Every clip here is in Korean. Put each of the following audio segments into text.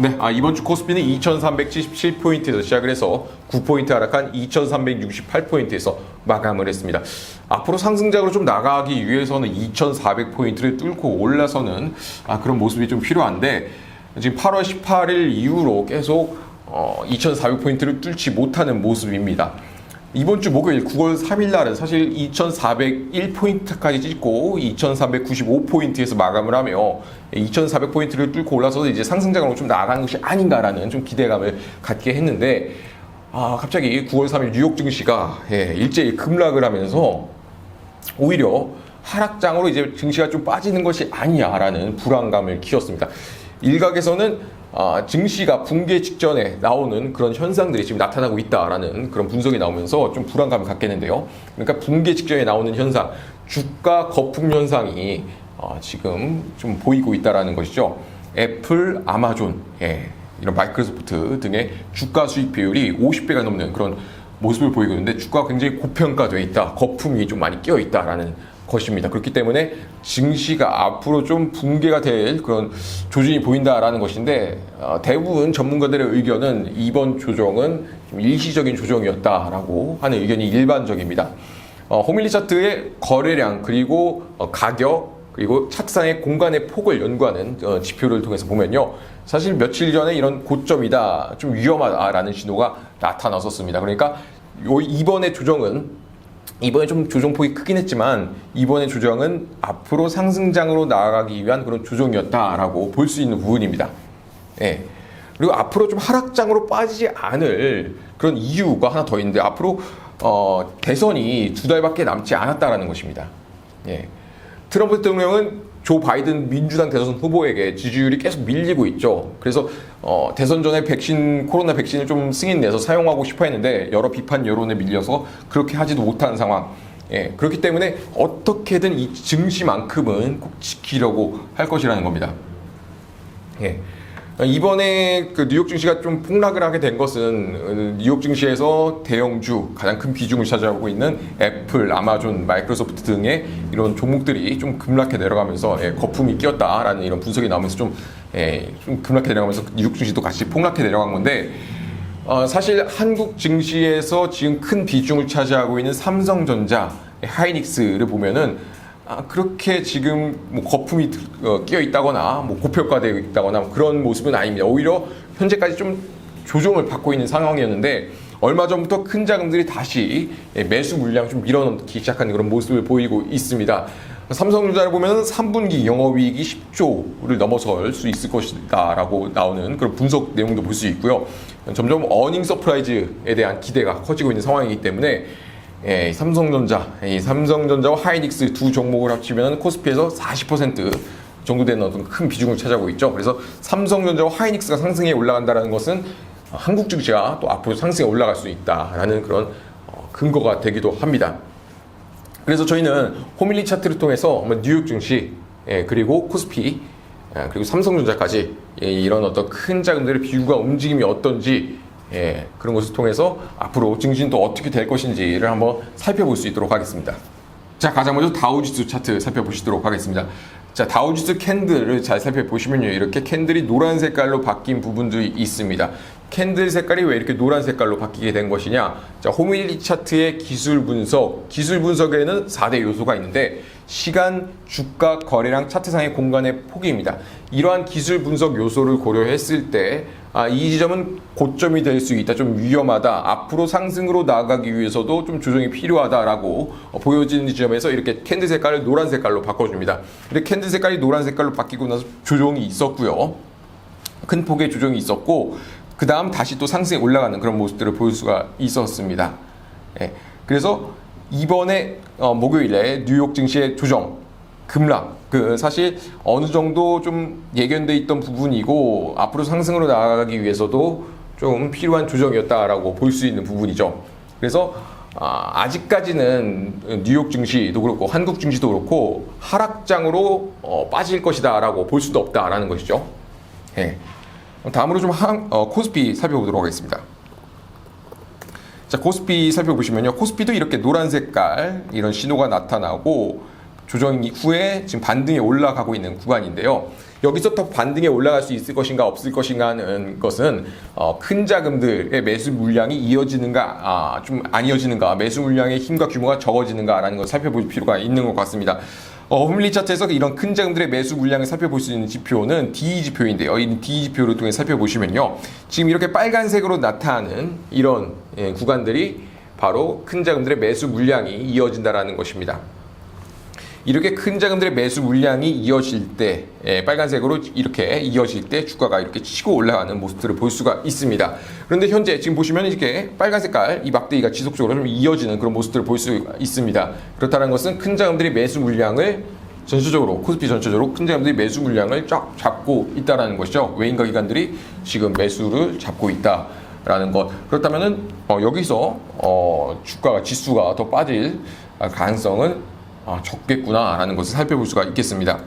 네, 이번 주 코스피는 2377포인트에서 시작을 해서 9포인트 하락한 2368포인트에서 마감을 했습니다. 앞으로 상승장으로 좀 나가기 위해서는 2400포인트를 뚫고 올라서는 그런 모습이 좀 필요한데, 지금 8월 18일 이후로 계속 2400포인트를 뚫지 못하는 모습입니다. 이번 주 목요일 9월 3일 날은 사실 2401포인트까지 찍고 2395포인트에서 마감을 하며 2400포인트를 뚫고 올라서서 이제 상승장으로 좀 나아가는 것이 아닌가라는 좀 기대감을 갖게 했는데, 갑자기 9월 3일 뉴욕 증시가 일제히 급락을 하면서 오히려 하락장으로 이제 증시가 좀 빠지는 것이 아니야라는 불안감을 키웠습니다. 일각에서는 증시가 붕괴 직전에 나오는 그런 현상들이 지금 나타나고 있다라는 그런 분석이 나오면서 좀 불안감을 갖겠는데요. 그러니까 붕괴 직전에 나오는 현상, 주가 거품 현상이 지금 좀 보이고 있다라는 것이죠. 애플, 아마존, 이런 마이크로소프트 등의 주가 수익 비율이 50배가 넘는 그런 모습을 보이고 있는데, 주가가 굉장히 고평가되어 있다, 거품이 좀 많이 끼어 있다라는 것입니다. 그렇기 때문에 증시가 앞으로 좀 붕괴가 될 그런 조짐이 보인다라는 것인데, 대부분 전문가들의 의견은 이번 조정은 좀 일시적인 조정이었다라고 하는 의견이 일반적입니다. 호밀리 차트의 거래량, 그리고 가격, 그리고 차트상의 공간의 폭을 연구하는 지표를 통해서 보면요, 사실 며칠 전에 이런 고점이다, 좀 위험하다라는 신호가 나타났었습니다. 그러니까 이번에 좀 조정폭이 크긴 했지만, 이번의 조정은 앞으로 상승장으로 나아가기 위한 그런 조정이었다라고 볼 수 있는 부분입니다. 그리고 앞으로 좀 하락장으로 빠지지 않을 그런 이유가 하나 더 있는데, 앞으로 대선이 2달밖에 남지 않았다라는 것입니다. 트럼프 대통령은 조 바이든 민주당 대선 후보에게 지지율이 계속 밀리고 있죠. 그래서 대선 전에 코로나 백신을 좀 승인내서 사용하고 싶어 했는데 여러 비판 여론에 밀려서 그렇게 하지도 못한 상황. 그렇기 때문에 어떻게든 이 증시만큼은 꼭 지키려고 할 것이라는 겁니다. 이번에 그 뉴욕 증시가 좀 폭락을 하게 된 것은 뉴욕 증시에서 대형주, 가장 큰 비중을 차지하고 있는 애플, 아마존, 마이크로소프트 등의 이런 종목들이 좀 급락해 내려가면서 거품이 끼었다라는 이런 분석이 나오면서 좀 급락해 내려가면서 뉴욕 증시도 같이 폭락해 내려간 건데, 사실 한국 증시에서 지금 큰 비중을 차지하고 있는 삼성전자, 하이닉스를 보면은 그렇게 지금 뭐 거품이 끼어 있다거나 뭐 고평가되어 있다거나 그런 모습은 아닙니다. 오히려 현재까지 좀 조정을 받고 있는 상황이었는데, 얼마 전부터 큰 자금들이 다시 매수 물량 좀 밀어넣기 시작하는 그런 모습을 보이고 있습니다. 삼성전자를 보면 3분기 영업이익이 10조를 넘어설 수 있을 것이다 라고 나오는 그런 분석 내용도 볼 수 있고요. 점점 어닝 서프라이즈에 대한 기대가 커지고 있는 상황이기 때문에 삼성전자와 하이닉스 두 종목을 합치면 코스피에서 40% 정도 되는 어떤 큰 비중을 차지하고 있죠. 그래서 삼성전자와 하이닉스가 상승에 올라간다는 것은 한국 증시가 또 앞으로 상승에 올라갈 수 있다라는 그런 근거가 되기도 합니다. 그래서 저희는 호밀리 차트를 통해서 뉴욕 증시, 그리고 코스피, 그리고 삼성전자까지 이런 어떤 큰 자금들의 비율과 움직임이 어떤지, 그런 것을 통해서 앞으로 증시는 또 어떻게 될 것인지를 한번 살펴볼 수 있도록 하겠습니다. 자, 가장 먼저 다우지수 차트 살펴보시도록 하겠습니다. 자, 다우지수 캔들을 잘 살펴보시면요, 이렇게 캔들이 노란 색깔로 바뀐 부분들이 있습니다. 캔들 색깔이 왜 이렇게 노란 색깔로 바뀌게 된 것이냐? 자, 호밀리 차트의 기술 분석에는 4대 요소가 있는데, 시간, 주가, 거래량, 차트상의 공간의 폭입니다. 이러한 기술 분석 요소를 고려했을 때 이 지점은 고점이 될 수 있다, 좀 위험하다, 앞으로 상승으로 나아가기 위해서도 좀 조정이 필요하다라고 보여지는 지점에서 이렇게 캔들 색깔을 노란 색깔로 바꿔줍니다. 이렇게 캔들 색깔이 노란 색깔로 바뀌고 나서 조정이 있었고요. 큰 폭의 조정이 있었고, 그 다음 다시 또 상승에 올라가는 그런 모습들을 볼 수가 있었습니다. 그래서 이번에 목요일에 뉴욕 증시의 조정, 급락, 사실 어느 정도 좀 예견돼 있던 부분이고, 앞으로 상승으로 나아가기 위해서도 좀 필요한 조정이었다라고 볼 수 있는 부분이죠. 그래서 아직까지는 뉴욕 증시도 그렇고 한국 증시도 그렇고 하락장으로 빠질 것이다라고 볼 수도 없다라는 것이죠. 다음으로 좀 코스피 살펴보도록 하겠습니다. 자, 코스피 살펴보시면요, 코스피도 이렇게 노란 색깔 이런 신호가 나타나고 조정 후에 지금 반등에 올라가고 있는 구간인데요. 여기서 더 반등에 올라갈 수 있을 것인가 없을 것인가 하는 것은 큰 자금들의 매수 물량이 이어지는가 좀 안 이어지는가, 매수 물량의 힘과 규모가 적어지는가라는 걸 살펴볼 필요가 있는 것 같습니다. 허밀리 차트에서 이런 큰 자금들의 매수 물량을 살펴볼 수 있는 지표는 DE 지표인데요. 이 DE 지표를 통해 살펴보시면요, 지금 이렇게 빨간색으로 나타나는 이런 구간들이 바로 큰 자금들의 매수 물량이 이어진다라는 것입니다. 이렇게 큰 자금들의 매수 물량이 이어질 때, 빨간색으로 이렇게 이어질 때 주가가 이렇게 치고 올라가는 모습들을 볼 수가 있습니다. 그런데 현재 지금 보시면 이렇게 빨간 색깔 이 막대기가 지속적으로 좀 이어지는 그런 모습들을 볼 수 있습니다. 그렇다는 것은 큰 자금들이 매수 물량을 전체적으로, 코스피 전체적으로 큰 자금들이 매수 물량을 쫙 잡고 있다라는 것이죠. 외인가 기관들이 지금 매수를 잡고 있다라는 것. 그렇다면은 여기서 주가가, 지수가 더 빠질 가능성은 적겠구나라는 것을 살펴볼 수가 있겠습니다.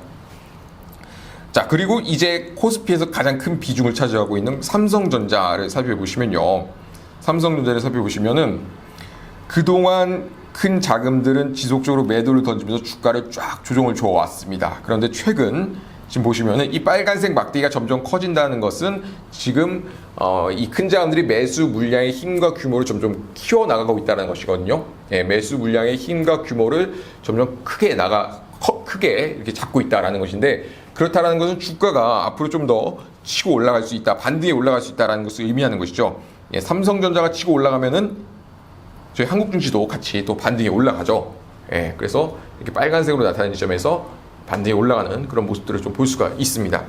자, 그리고 이제 코스피에서 가장 큰 비중을 차지하고 있는 삼성전자를 살펴보시면요, 삼성전자를 살펴보시면은 그동안 큰 자금들은 지속적으로 매도를 던지면서 주가를 쫙 조정을 줘왔습니다. 그런데 최근 지금 보시면은 이 빨간색 막대기가 점점 커진다는 것은 지금 이 큰 자금들이 매수 물량의 힘과 규모를 점점 키워나가고 있다는 것이거든요. 매수 물량의 힘과 규모를 점점 크게 이렇게 잡고 있다는 것인데, 그렇다는 것은 주가가 앞으로 좀 더 치고 올라갈 수 있다, 반등에 올라갈 수 있다는 것을 의미하는 것이죠. 삼성전자가 치고 올라가면은 저희 한국 증시도 같이 또 반등에 올라가죠. 그래서 이렇게 빨간색으로 나타나는 지점에서 반등에 올라가는 그런 모습들을 좀 볼 수가 있습니다.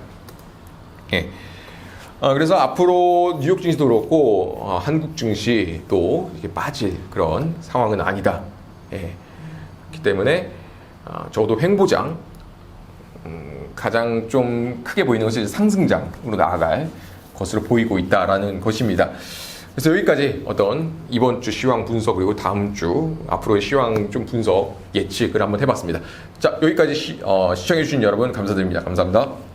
그래서 앞으로 뉴욕 증시도 그렇고 한국 증시도 이렇게 빠질 그런 상황은 아니다. 그렇기 때문에 적어도 횡보장, 가장 좀 크게 보이는 것이 상승장으로 나아갈 것으로 보이고 있다라는 것입니다. 그래서 여기까지 이번 주 시황 분석, 그리고 다음 주 앞으로의 시황 좀 분석 예측을 한번 해봤습니다. 자, 여기까지 시청해주신 여러분 감사드립니다. 감사합니다.